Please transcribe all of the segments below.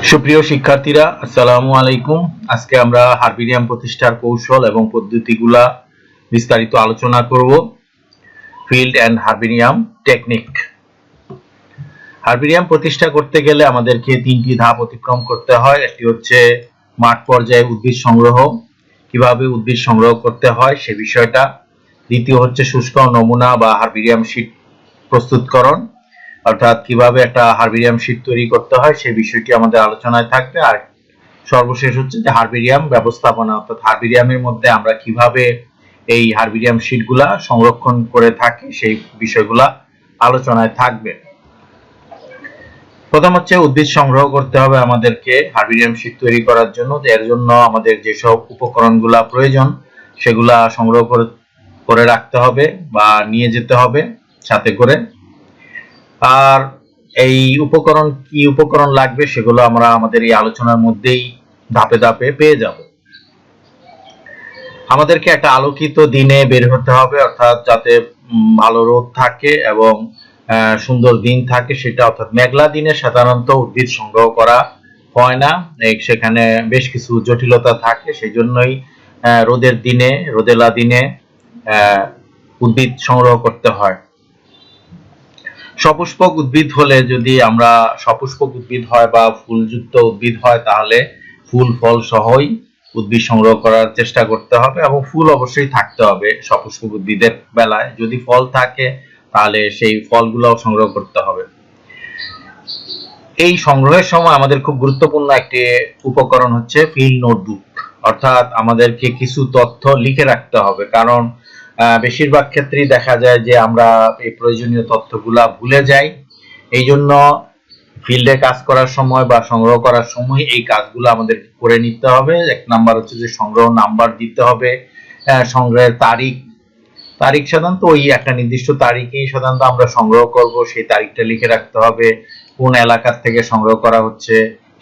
সুপ্রিয় শিক্ষার্থীরা, আসসালামু আলাইকুম। আজকে আমরা হারবেরিয়াম প্রতিষ্ঠার কৌশল এবং পদ্ধতিগুলা বিস্তারিত আলোচনা করব। Field and herbarium technique. Herbarium প্রতিষ্ঠা করতে গেলে আমাদেরকে তিনটি ধাপ অতিক্রম করতে হয়। একটি হচ্ছে মাঠ পর্যায়ে উদ্ভিদ সংগ্রহ, কিভাবে উদ্ভিদ সংগ্রহ করতে হয় সে বিষয়টা। দ্বিতীয় হচ্ছে শুষ্ক নমুনা বা হারবেরিয়াম শীট প্রস্তুতকরণ, অর্থাৎ কিভাবে একটা হারবেরিয়াম শীট তৈরি করতে হয় সেই বিষয়টি আমাদের আলোচনায় থাকবে। আর সর্বশেষ হচ্ছে যে হারবেরিয়াম ব্যবস্থাপনা, অর্থাৎ হারবেরিয়ামের মধ্যে আমরা কিভাবে এই হারবেরিয়াম শীটগুলা সংরক্ষণ করে থাকি সেই বিষয়গুলা আলোচনায় থাকবে। প্রথম হচ্ছে উদ্ভিদ সংগ্রহ করতে হবে আমাদেরকে হারবেরিয়াম শীট তৈরি করার জন্য। এর জন্য আমাদের যেসব উপকরণগুলা প্রয়োজন সেগুলা সংগ্রহ করে রাখতে হবে বা নিয়ে যেতে হবে সাথে করে। আর এই কি উপকরণ লাগবে সেগুলো আমরা আমাদের এই আলোচনার মধ্যেই ধাপে ধাপে পেয়ে যাব। আমাদেরকে একটা আলোকিত দিনে বের হতে হবে, অর্থাৎ যাতে ভালো রোদ থাকে এবং সুন্দর দিন থাকে সেটা, অর্থাৎ মেঘলা দিনে সাধারণত উদ্ভিদ সংগ্রহ করা হয় না, সেখানে বেশ কিছু জটিলতা থাকে। সেই জন্যই রোদেলা দিনে উদ্ভিদ সংগ্রহ করতে হয়। সপুষ্পক উদ্ভিদ হলে, যদি আমরা সপুষ্পক উদ্ভিদ হয় বা ফুলযুক্ত উদ্ভিদ হয় তাহলে ফুল ফল সহই উদ্ভিদ সংগ্রহ করার চেষ্টা করতে হবে এবং ফুল অবশ্যই থাকতে হবে সপুষ্পক উদ্ভিদের বেলায়। যদি ফল থাকে তাহলে সেই ফলগুলোও সংগ্রহ করতে হবে। এই সংগ্রহের সময় আমাদের খুব গুরুত্বপূর্ণ একটি উপকরণ হচ্ছে ফিল্ড নোটবুক, অর্থাৎ আমাদেরকে কিছু তথ্য লিখে রাখতে হবে। কারণ বেশিরভাগ ক্ষেত্রেই দেখা যায় যে আমরা এই প্রয়োজনীয় তথ্যগুলা ভুলে যাই। এই জন্য ফিল্ডে কাজ করার সময় বা সংগ্রহ করার সময় এই কাজগুলো আমাদের করে নিতে হবে। এক নাম্বার হচ্ছে যে সংগ্রহ নাম্বার দিতে হবে, সংগ্রহের তারিখ সাধারণত ওই একটা নির্দিষ্ট তারিখেই সাধারণত আমরা সংগ্রহ করব, সেই তারিখটা লিখে রাখতে হবে। কোন এলাকার থেকে সংগ্রহ করা হচ্ছে,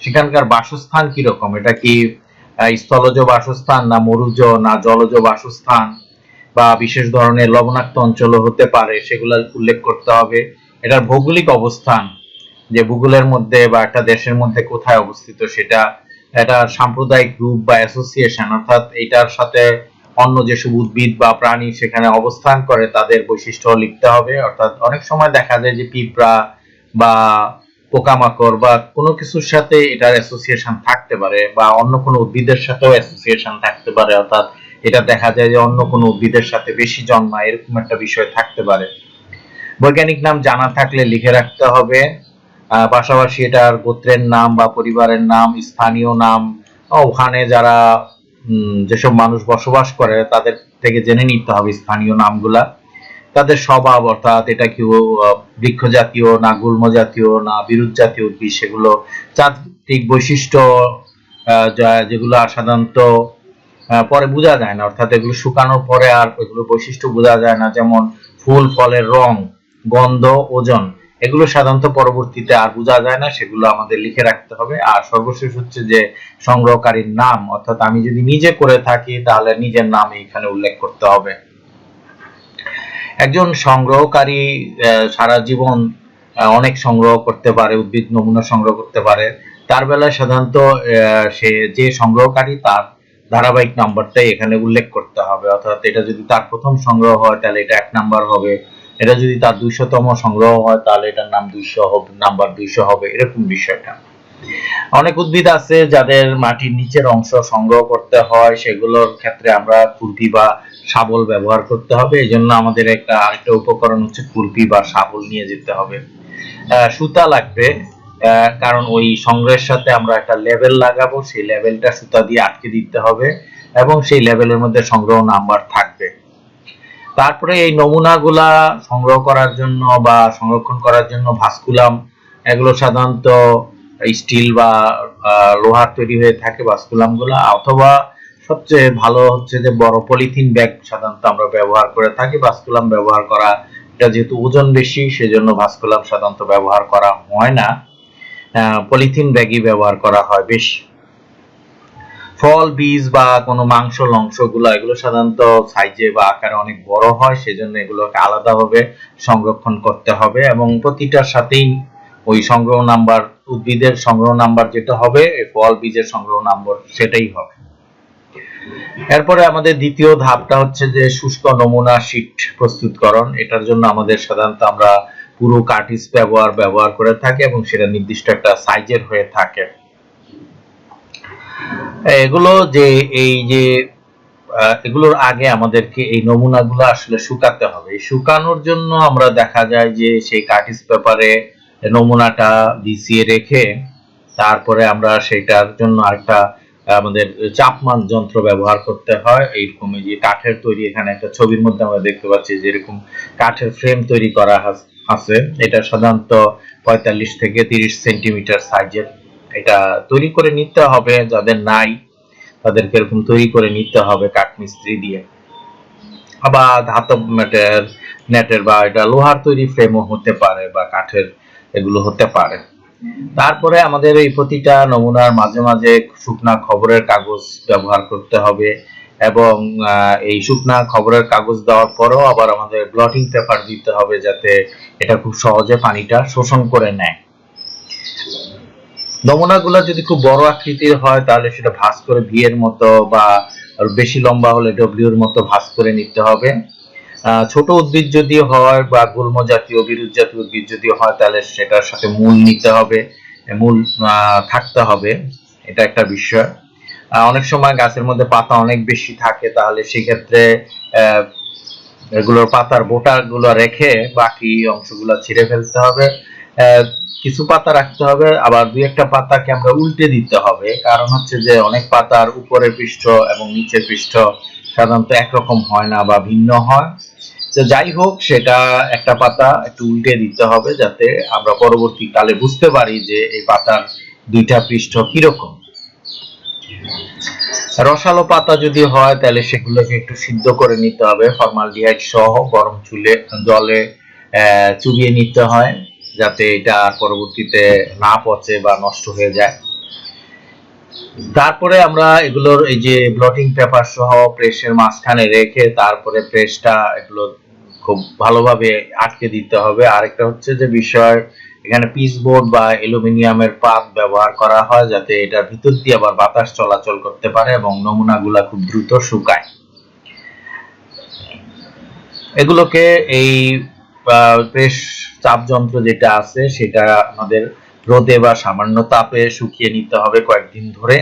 সেখানকার বাসস্থান কিরকম, এটা কি স্থলজ বাসস্থান না মরুজ না জলজ বাসস্থান বা বিশেষ ধরনের লবণাক্ত অঞ্চল হতে পারে, সেগুলো উল্লেখ করতে হবে। এটার ভৌগোলিক অবস্থান, যে ভূগোলের মধ্যে বা একটা দেশের মধ্যে কোথায় অবস্থিত সেটা, এটা সাম্প্রদায়িক গ্রুপ বা অ্যাসোসিয়েশন, অর্থাৎ এটার সাথে অন্য যেসব উদ্ভিদ বা প্রাণী সেখানে অবস্থান করে তাদের বৈশিষ্ট্য লিখতে হবে। অর্থাৎ অনেক সময় দেখা যায় যে পিঁপড়া বা পোকামাকড় বা কোনো কিছুর সাথে এটার অ্যাসোসিয়েশন থাকতে পারে বা অন্য কোনো উদ্ভিদের সাথেও অ্যাসোসিয়েশন থাকতে পারে, অর্থাৎ এটা দেখা যায় যে অন্য কোনো উদ্ভিদের সাথে বেশি জন্মায়, এরকম একটা বিষয় থাকতে পারে। বৈজ্ঞানিক নাম জানা থাকলে লিখে রাখতে হবে। পাশাপাশি এটার গোত্রের নাম বা পরিবারের নাম, স্থানীয় নাম, ওখানে যারা যেসব মানুষ বসবাস করে তাদের থেকে জেনে নিতে হবে স্থানীয় নামগুলা। তাদের স্বভাব, অর্থাৎ এটা কি বৃক্ষ জাতীয় না গুল্ম জাতীয় না বিরুৎ জাতীয় উদ্ভিদ, সেগুলো চারিত্রিক বৈশিষ্ট্য যেগুলো সাধারণত পরে বোঝা যায় না, অর্থাৎ এগুলো শুকানোর পরে আর এগুলো বৈশিষ্ট্য বোঝা যায় না, যেমন ফুল ফলের রং, গন্ধ, ওজন, এগুলো সাধারণত পরবর্তীতে আর বোঝা যায় না, সেগুলো আমাদের লিখে রাখতে হবে। আর সর্বশেষ হচ্ছে যে সংগ্রহকারীর নাম, অর্থাৎ আমি যদি নিজে করে থাকি তাহলে নিজের নাম এখানে উল্লেখ করতে হবে। একজন সংগ্রহকারী সারা জীবন অনেক সংগ্রহ করতে পারে, উদ্ভিদ নমুনা সংগ্রহ করতে পারে। তার বেলায় সাধারণত সে যে সংগ্রহকারী তার ধারাবাহিক নাম্বারটাই এখানে উল্লেখ করতে হবে। অর্থাৎ এটা যদি তার প্রথম সংগ্রহ হয় তাহলে এটা 1 নাম্বার হবে, এটা যদি তার 200তম সংগ্রহ হয় তাহলে এটার নাম 200 হবে, নাম্বার 200 হবে, এরকম বিষয়টা। অনেক উদ্ভিদ আছে যাদের মাটির নিচের অংশ সংগ্রহ করতে হয়, সেগুলোর ক্ষেত্রে আমরা খুরপি বা শাবল ব্যবহার করতে হবে। এই জন্য আমাদের আরেকটা উপকরণ হচ্ছে খুরপি বা শাবল নিয়ে যেতে হবে। সুতা লাগবে, কারণ ওই সংগ্রহের সাথে আমরা একটা লেবেল লাগাবো, সেই লেবেলটা সুতা দিয়ে আটকে দিতে হবে এবং সেই লেবেলের মধ্যে সংগ্রহ নাম্বার থাকবে। তারপরে এই নমুনাগুলা সংগ্রহ করার জন্য বা সংরক্ষণ করার জন্য ভাস্কুলাম, এগুলো সাধারণত স্টিল বা লোহার তৈরি হয়ে থাকে ভাস্কুলাম গুলা, অথবা সবচেয়ে ভালো হচ্ছে যে বড় পলিথিন ব্যাগ সাধারণত আমরা ব্যবহার করে থাকি। ভাস্কুলাম ব্যবহার করা, এটা যেহেতু ওজন বেশি সেজন্য ভাস্কুলাম সাধারণত ব্যবহার করা হয় না, পলিথিন ব্যাগই ব্যবহার করা হয় বেশি। ফল, বীজ বা কোনো মাংস লংসগুলো, এগুলো সাধারণত সাইজে বা আকারে অনেক বড় হয়, সেজন্য এগুলোকে আলাদাভাবে সংরক্ষণ করতে হবে এবং প্রতিটার সাথেই ওই সংগ্রহ নাম্বার উদ্ভিদের সংগ্রহ নাম্বার যেটা হবে, ফল বীজের সংগ্রহ নাম্বার সেটাই হবে। এরপরে আমাদের দ্বিতীয় ধাপটা হচ্ছে যে শুষ্ক নমুনা শীট প্রস্তুতকরণ। এটার জন্য আমাদের সাধারণত আমরা পুরো কার্টিজ ব্যবহার করে থাকি এবং সেটা নির্দিষ্ট একটা সাইজের হয়ে থাকে। এগুলো যে এই যে এগুলোর আগে আমাদেরকে এই নমুনাগুলো আসলে শুকাতে হবে। এই শুকানোর জন্য আমরা দেখা যায় যে সেই কার্টিজ পেপারে নমুনাটা ভিজিয়ে রেখে তারপরে আমরা সেটার জন্য আরেকটা আমাদের চাপমান যন্ত্র ব্যবহার করতে হয়। এইরকম যে কাঠের তৈরি, এখানে একটা ছবির মধ্যে আমরা দেখতে পাচ্ছি যে এরকম কাঠের ফ্রেম তৈরি করা আছে। এটা সাধারণত 45 থেকে 30 সেন্টিমিটার সাইজের। এটা তৈরি করে নিতে হবে, যাদের নাই তাদেরকে এরকম তৈরি করে নিতে হবে কাঠমিস্ত্রি দিয়ে। আবার ধাতব নেটের বা এটা লোহার তৈরি ফ্রেমও হতে পারে বা কাঠের এগুলো হতে পারে। তারপরে আমাদের এই প্রতিটা নমুনার মাঝে মাঝে শুকনা খবরের কাগজ ব্যবহার করতে হবে এবং এই শুকনা খবরের কাগজ দেওয়ার পরেও আবার আমাদের ব্লটিং পেপার দিতে হবে যাতে এটা খুব সহজে পানিটা শোষণ করে নেয়। নমুনাগুলো যদি খুব বড় আকৃতির হয় তাহলে সেটা ভাঁজ করে ভিয়ের মতো বা বেশি লম্বা হলে ডব্লিউর মতো ভাঁজ করে নিতে হবে। ছোট উদ্ভিদ যদি হয় বা গুল্ম জাতীয় বিরুৎ জাতীয় উদ্ভিদ যদি হয় তাহলে সেটার সাথে মূল নিতে হবে, মূল থাকতে হবে, এটা একটা বিষয়। অনেক সময় গাছের মধ্যে পাতা অনেক বেশি থাকে, তাহলে সেক্ষেত্রে এগুলোর পাতার বোটাগুলো রেখে বাকি অংশগুলো ছিঁড়ে ফেলতে হবে। কিছু পাতা রাখতে হবে, আবার দুই একটা পাতাকে আমরা উল্টে দিতে হবে, কারণ হচ্ছে যে অনেক পাতার উপরের পৃষ্ঠ এবং নিচের পৃষ্ঠ সাধারণত একরকম হয় না বা ভিন্ন হয়। তো যাই হোক, সেটা একটা পাতা একটু উল্টে দিতে হবে যাতে আমরা পরবর্তীকালে বুঝতে পারি যে এই পাতার দুইটা পৃষ্ঠ কিরকম। রসালো পাতা যদি হয় তাহলে সেগুলোকে একটু সিদ্ধ করে নিতে হবে ফরমালডিহাইড সহ, গরম জলে চুবিয়ে নিতে হয় যাতে এটা পরবর্তীতে না পচে বা নষ্ট হয়ে যায়। তারপরে আমরা এগুলোর এই যে ব্লটিং পেপার সহ প্রেসের মাঝখানে রেখে তারপরে প্রেসটা এগুলো খুব ভালোভাবে আটকে দিতে হবে। আরেকটা হচ্ছে যে বিষয়, এখানে পিচবোর্ড বা অ্যালুমিনিয়ামের পাত ব্যবহার করা হয় যাতে এটার ভিতর দিয়ে আবার বাতাস চলাচল করতে পারে এবং নমুনাগুলা খুব দ্রুত শুকায়। এগুলোকে এই প্রেস চাপ যন্ত্র যেটা আছে সেটা আমাদের রোদে বা সামান্য তাপে শুকিয়ে নিতে হবে কয়েকদিন ধরে।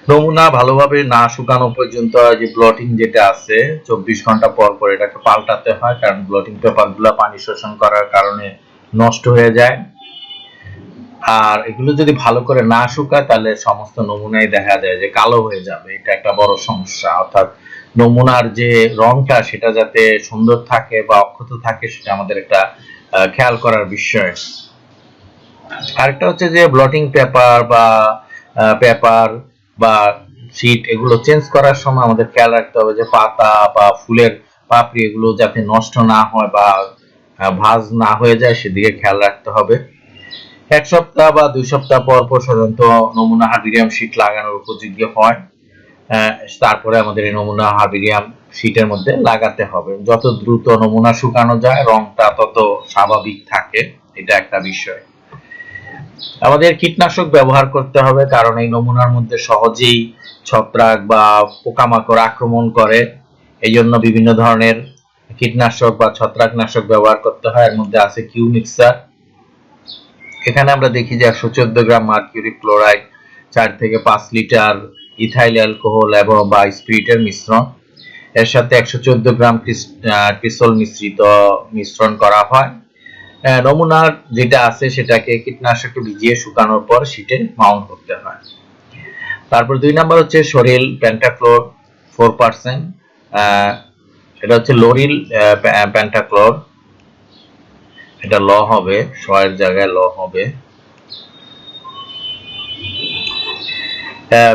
নমুনা ভালোভাবে না শুকানো পর্যন্ত যে ব্লটিং যেটা আছে 24 ঘন্টা পর পর এটাকে পাল্টাতে হয়, কারণ ব্লটিং পেপারগুলো পানি শোষণ করার কারণে নষ্ট হয়ে যায়। আর এগুলো যদি ভালো করে না শুকায় তাহলে সমস্ত নমুনাই দেখা যায় যে কালো হয়ে যাবে। এটা একটা বড় সমস্যা। অর্থাৎ নমুনার যে রংটা সেটা যাতে সুন্দর থাকে বা অক্ষত থাকে সেটা আমাদের একটা খেয়াল করার বিষয়। আরেকটা হচ্ছে যে ব্লটিং পেপার বা শীট এগুলো চেঞ্জ করার সময় আমাদের খেয়াল রাখতে হবে যে পাতা বা ফুলের পাপড়ি এগুলো যাতে নষ্ট না হয় বা ভাঁজ না হয়ে যায় সেদিকে খেয়াল রাখতে হবে। 1 সপ্তাহ বা 2 সপ্তাহ পর পর সাধারণত নমুনা হার্বিডিয়াম শীট লাগানোর উপযোগী হয়। তারপরে আমাদের এই নমুনা হার্বিডিয়াম শীটের মধ্যে লাগাতে হবে। যত দ্রুত নমুনা শুকানো যায় রংটা তত স্বাভাবিক থাকে, এটা একটা বিষয়। আমাদের কীটনাশক ব্যবহার করতে হবে, কারণ এই নমুনার মধ্যে সহজেই ছত্রাক বা পোকামাকড় আক্রমণ করে। এই জন্য বিভিন্ন ধরনের কীটনাশক বা ছত্রাকনাশক ব্যবহার করতে হয়। এর মধ্যে আছে কিউ মিক্সার। এখানে আমরা দেখি যে 114 গ্রাম মার্কিউরি ক্লোরাইড, 4 থেকে 5 লিটার ইথাইল অ্যালকোহল এবং বা স্পিরিটের মিশ্রণ, এর সাথে 114 গ্রাম ক্রিসল মিশ্রিত মিশ্রণ করা হয়। নমুনার যেটা আছে সেটাকে কীটনাশকে ভিজিয়ে শুকানোর পর শীটে মাউন্ট করতে হয়। তারপর 2 নাম্বার হচ্ছে সরিল পেন্টাক্লোর 4%, এটা হচ্ছে লোরিল পেন্টাক্লোর, এটা ল হবে, শয়ের জায়গায় ল হবে।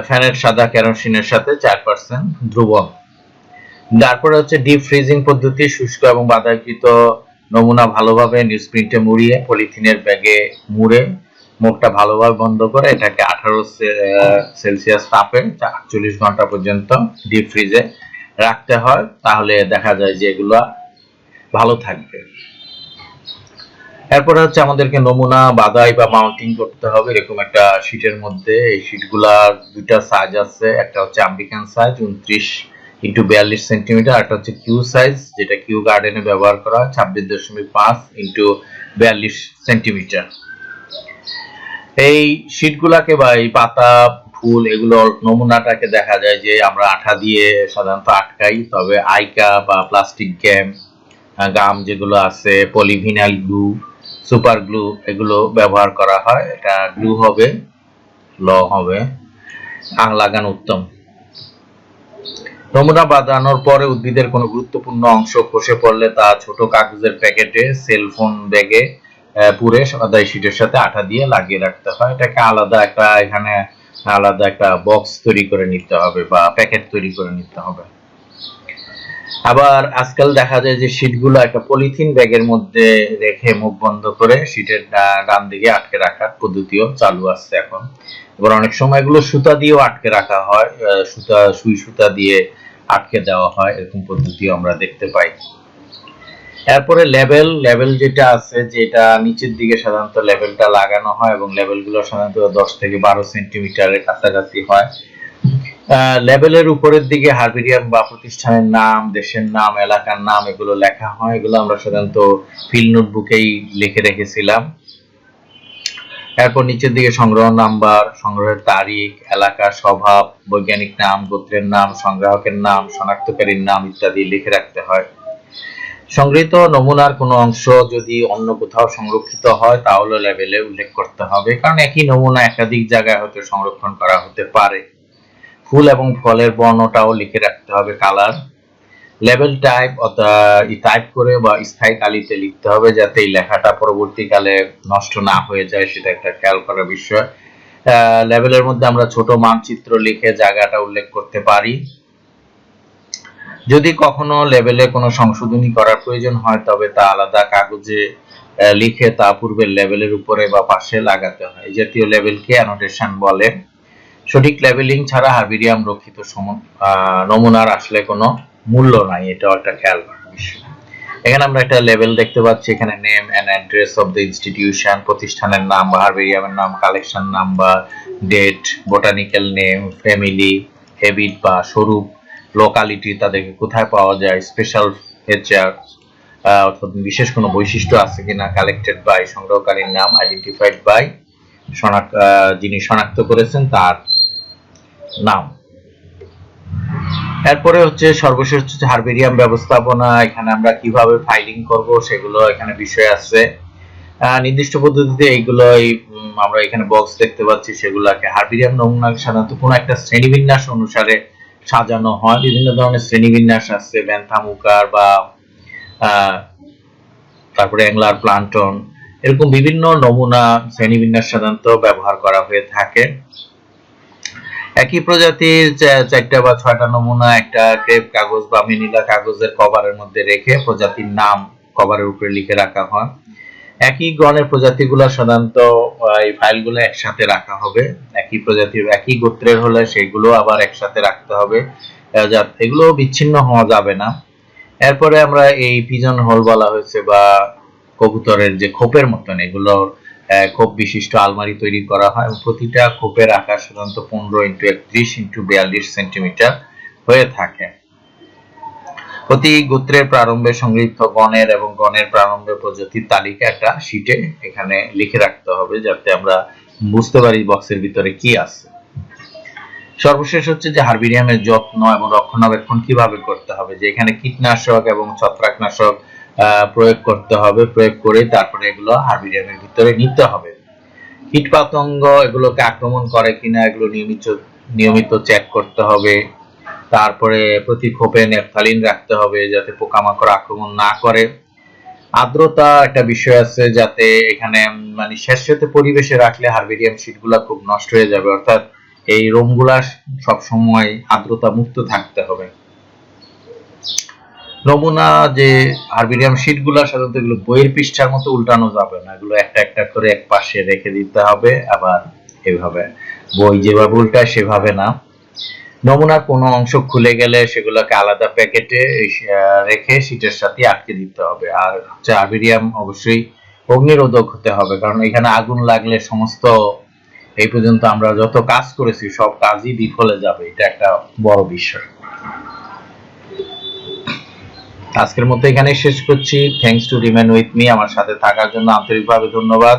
ফ্যানেট সাদা কেরোসিনের সাথে 4% দ্রবণ। তারপরে হচ্ছে ডিপ ফ্রিজিং পদ্ধতি, শুষ্ক এবং বাধাকৃত নমুনা ভালোভাবে নিউজপ্রিন্টে মুড়িয়ে পলিথিনের ব্যাগে মুড়ে মুখটা ভালোভাবে বন্ধ করে এটাকে 18 সেলসিয়াস তাপে 48 ঘন্টা পর্যন্ত ডিপ ফ্রিজে রাখতে হয়, তাহলে দেখা যায় যে এগুলো ভালো থাকবে। এরপরে হচ্ছে আমাদেরকে নমুনা বাধাই বা মাউন্টিং করতে হবে এরকম একটা শীটের মধ্যে। এই শীটগুলার দুইটা সাইজ আছে, একটা হচ্ছে আমেরিকান সাইজ 29x42 সেন্টিমিটার, একটা হচ্ছে কিউ সাইজ যেটা কিউ গার্ডেনে ব্যবহার করা হয় 26.5x42 সেন্টিমিটার। এই শীটগুলাকে বা এই পাতা ফুল এগুলো নমুনাটাকে দেখা যায় যে আমরা আঠা দিয়ে সাধারণত আটকাই, তবে আইকা বা প্লাস্টিক গাম যেগুলো আছে, পলিভিনাল গ্লু, সুপার গ্লু এগুলো ব্যবহার করা হয়। এটা গ্লু হবে, ল হবে, আং লাগানো উত্তম। নমুনা বাঁধানোর পরে উদ্ভিদের কোনো গুরুত্বপূর্ণ অংশ খসে পড়লে তা ছোট কাগজের প্যাকেটে, সেলফোন ব্যাগে পুরে সাদাই শীটের সাথে আঠা দিয়ে লাগিয়ে রাখতে হয়। এটাকে আলাদা একটা বক্স তৈরি করে নিতে হবে বা প্যাকেট তৈরি করে নিতে হবে। আবার আজকাল দেখা যায় যে শীটগুলো একটা পলিথিন ব্যাগের মধ্যে রেখে মুখ বন্ধ করে শীটের ডান দিকে আটকে রাখার পদ্ধতিও চালু আছে এখন। এবার অনেক সময় এগুলো সুতা দিয়েও আটকে রাখা হয়, সুই সুতা দিয়ে আটকে দেওয়া হয়, এরকম পদ্ধতিও আমরা দেখতে পাই। এরপরে লেবেল যেটা আছে, যেটা নিচের দিকে সাধারণত লেবেলটা লাগানো হয় এবং লেবেলগুলো সাধারণত 10 থেকে 12 সেন্টিমিটারের কাছাকাছি হয়। লেবেলের উপরের দিকে হার্বেরিয়াম বা প্রতিষ্ঠানের নাম, দেশের নাম, এলাকার নাম এগুলো লেখা হয়। এগুলো আমরা সাধারণত ফিল্ড নোটবুকেই লিখে রেখেছিলাম। এরপর নিচের দিকে সংগ্রহ নাম্বার, সংগ্রহের তারিখ, এলাকার স্বভাব, বৈজ্ঞানিক নাম, গোত্রের নাম, সংগ্রাহকের নাম, শনাক্তকারীর নাম ইত্যাদি লিখে রাখতে হয়। সংগৃহীত নমুনার কোনো অংশ যদি অন্য কোথাও সংরক্ষিত হয় তাহলে লেবেলে উল্লেখ করতে হবে, কারণ একই নমুনা একাধিক জায়গায় হয়তো সংরক্ষণ করা হতে পারে। ফুল এবং ফলের বর্ণটাও লিখে রাখতে হবে, কালার। লেবেল টাইপ করে বা স্থায়ী কালিতে লিখতে হবে যাতে এই লেখাটা পরবর্তীকালে নষ্ট না হয়ে যায়, সেটা একটা খেয়াল করার বিষয়। লেবেলের মধ্যে আমরা ছোট মানচিত্র লিখে জায়গাটা উল্লেখ করতে পারি। যদি কখনো লেবেলে কোনো সংশোধনী করার প্রয়োজন হয় তবে তা আলাদা কাগজে লিখে তা পূর্বের লেবেলের উপরে বা পাশে লাগাতে হয়। এই জাতীয় লেবেলকে অ্যানোটেশন বলে। সঠিক লেবেলিং ছাড়া হার্বেরিয়াম রক্ষিত নমুনার আসলে কোনো মূল্য নাই, এটাও একটা খেয়াল করার বিষয়। এখানে আমরা একটা লেবেল দেখতে পাচ্ছি, এখানে name and address of the institution, প্রতিষ্ঠানের নাম বা হার্বেরিয়ামের নাম, collection number, date, botanical name, family, habit বা স্বরূপ, লোকালিটি, তাদেরকে কোথায় পাওয়া যায়, স্পেশাল ফিচার অর্থাৎ বিশেষ কোনো বৈশিষ্ট্য আছে কিনা, কালেক্টেড বাই সংগ্রহকারীর নাম, আইডেন্টিফাইড বাই যিনি শনাক্ত করেছেন তার নাম। এরপরে হচ্ছে সর্বশেষ হচ্ছে হার্বেরিয়াম ব্যবস্থাপনা। এখানে আমরা কিভাবে ফাইলিং করব সেগুলো এখানে বিষয় আছে। নির্দিষ্ট পদ্ধতিতে এইগুলোই আমরা এখানে বক্স দেখতে পাচ্ছি, সেগুলোকে হার্বেরিয়াম নমুনা সাধারণত কোনো একটা শ্রেণীবিন্যাস অনুসারে সাজানো হয়। বিভিন্ন ধরনের শ্রেণীবিন্যাস আছে, ব্যান্থামুকার বা তারপরে অ্যাংলার প্লান্টন, এরকম বিভিন্ন নমুনা শ্রেণীবিন্যাস সাধারণত ব্যবহার করা হয়ে থাকে। একই প্রজাতির 4টা বা 6টা নমুনা একটা ক্রেপ কাগজ বা ম্যানিলা কাগজের কভারের মধ্যে রেখে প্রজাতির নাম কভারের উপরে লিখে রাখা হয়। একই গণের প্রজাতিগুলো সাধারণত এই ফাইলগুলো একসাথে রাখা হবে। একই প্রজাতির একই গোত্রের হলে সেগুলো আবার একসাথে রাখতে হবে, এগুলো বিচ্ছিন্ন হওয়া যাবে না। এরপরে আমরা এই পিজন হোল বলা হয়েছে বা কবুতরের যে খোপের মতন, এগুলোর খোপ বিশিষ্ট আলমারি তৈরি করা হয়। প্রতিটা খোপের আকার সাধারণত 15x31x42 সেন্টিমিটার হয়ে থাকে। প্রতি গোত্রের প্রারম্ভে সংগৃহীত গণের এবং গণের প্রারম্ভে প্রজাতির তালিকা একটা শীটে এখানে লিখে রাখতে হবে যাতে আমরা বুঝতে পারি বক্সের ভিতরে কি আছে। সর্বশেষ হচ্ছে যে হার্বেরিয়ামের যত্ন এবং রক্ষণাবেক্ষণ কিভাবে করতে হবে, যে এখানে কীটনাশক এবং ছত্রাকনাশক প্রয়োগ করতে হবে, প্রয়োগ করে তারপরে এগুলো হার্বেরিয়ামের ভিতরে নিতে হবে। কীটপতঙ্গ এগুলোকে আক্রমণ করে কিনা এগুলো নিয়মিত চেক করতে হবে। তারপরে প্রতি খোপে নেপথালিন রাখতে হবে যাতে পোকামাকড় আক্রমণ না করে। আর্দ্রতা একটা বিষয় আছে, যাতে এখানে মানে স্যাঁতসেঁতে পরিবেশে রাখলে হার্বেরিয়াম শীটগুলো খুব নষ্ট হয়ে যাবে, অর্থাৎ এই রোমগুলা সব সময় আর্দ্রতা মুক্ত থাকতে হবে। নমুনা যে হার্বেরিয়াম শীটগুলো সাধারণত এগুলো বইয়ের পৃষ্ঠার মতো উল্টানো যাবে না, এগুলো একটা একটা করে এক পাশে রেখে দিতে হবে। আবার এভাবে বই যেভাবে উল্টায় সেভাবে না। নমুনার কোনো অংশ খুলে গেলে সেগুলোকে আলাদা প্যাকেটে রেখে শীটের সাথে আটকে দিতে হবে। আর হচ্ছে হার্বেরিয়াম অবশ্যই অগ্নিরোধক হতে হবে, কারণ এখানে আগুন লাগলে সমস্ত এই পর্যন্ত আমরা যত কাজ করেছি সব কাজই বিফলে যাবে, এটা একটা বড় বিষয়। আজকের মতো এখানে শেষ করছি। Thanks to remain with me, আমার সাথে থাকার জন্য আন্তরিকভাবে ধন্যবাদ।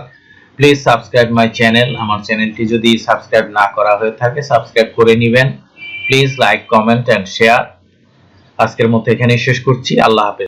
Please subscribe my channel. আমার চ্যানেলটি যদি সাবস্ক্রাইব না করা হয়ে থাকে সাবস্ক্রাইব করে নেবেন। Please like, comment and share. আজকের মতো এখানেই শেষ করছি। আল্লাহ হাফেজ।